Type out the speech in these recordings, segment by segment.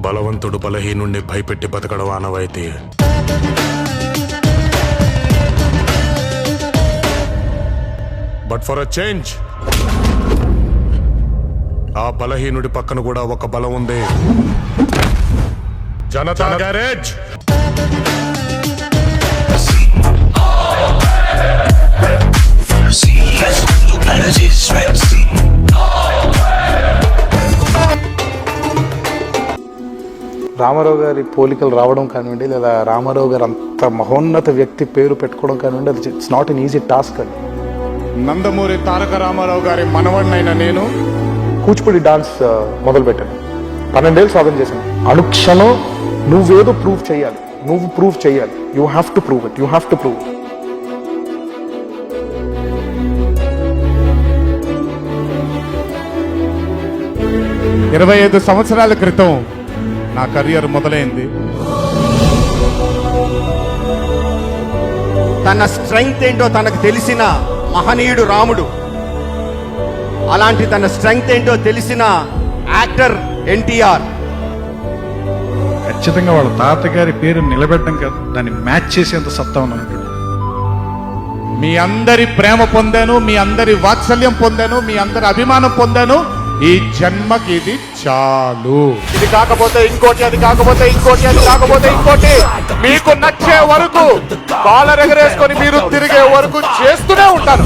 బలవంతుడు బలహీనుణ్ణి భయపెట్టి బతకడం ఆనవాయితీ. బట్ ఫర్ అ చేంజ్ ఆ బలహీనుడి పక్కన కూడా ఒక బలం ఉంది. జనతా గ్యారేజ్. రామారావు గారి పోలికలు రావడం కానివ్వండి, లేదా రామారావు గారు అంత మహోన్నత వ్యక్తి పేరు పెట్టుకోవడం కానివ్వండి, అది it's not an easy task అండి. నందమూరి తారక రామారావు గారి మనవడినైన నేను కూచిపూడి డాన్స్ మొదలుపెట్టాను. 12 ఏళ్ళు సాధన చేశాను. అనుక్షణం నువ్వేదో ప్రూవ్ చేయాలి, నువ్వు ప్రూవ్ చేయాలి. You have to prove it, you have to prove. 25 సంవత్సరాల క్రితం నా కెరియర్ మొదలైంది. తన స్ట్రెంగ్త్ ఏంటో తనకు తెలిసిన మహనీయుడు రాముడు. అలాంటి తన స్ట్రెంగ్త్ ఏంటో తెలిసిన యాక్టర్ ఎన్టీఆర్. ఖచ్చితంగా వాళ్ళ తాతగారి పేరు నిలబెట్టడం కాదు, దాన్ని మ్యాచ్ చేసేంత సత్తా ఉన్నాను. మీ అందరి ప్రేమ పొందాను, మీ అందరి వాత్సల్యం పొందాను, మీ అందరి అభిమానం పొందాను. ఈ జన్మకి ఇది చాలు. ఇది కాకపోతే ఇంకోటి, అది కాకపోతే ఇంకోటి, అది కాకపోతే ఇంకోటి, మీకు నచ్చే వరకు కాలర్ ఎగరేసుకొని మీరు తిరిగే వరకు చేస్తూనే ఉంటాను.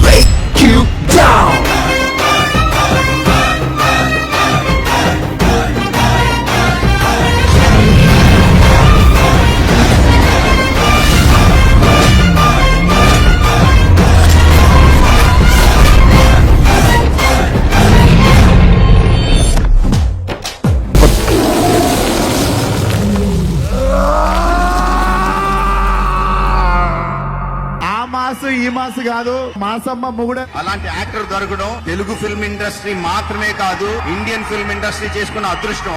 ఈ మాసు కాదు, మాసమ్మ మొగుడే. అలాంటి యాక్టర్ దొరకడం తెలుగు ఫిల్మ్ ఇండస్ట్రీ మాత్రమే కాదు, ఇండియన్ ఫిల్మ్ ఇండస్ట్రీ చేసుకున్న అదృష్టం.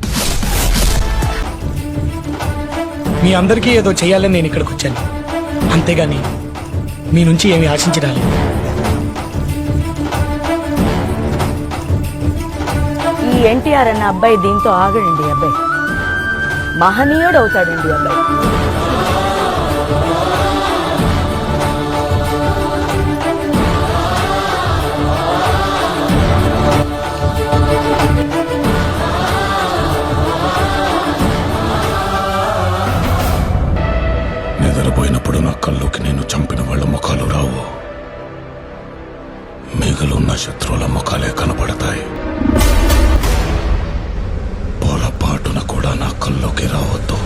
మీ అందరికీ ఏదో చేయాలని నేను ఇక్కడికి వచ్చాను, అంతేగాని మీ నుంచి ఏమి ఆశించడాలి. ఈ ఎన్టీఆర్ అన్న అబ్బాయి దీంతో ఆగడండి. అబ్బాయి మహనీయుడు అవుతాడండి. అబ్బాయి నిద్రపోయినప్పుడు నా కళ్ళుకి నేను చంపిన వాళ్ళ ముఖాలు రావు, మిగులున్న శత్రువుల ముఖాలే కనపడతాయి. పొరపాటున కూడా నా కళ్ళుకి రావద్దు.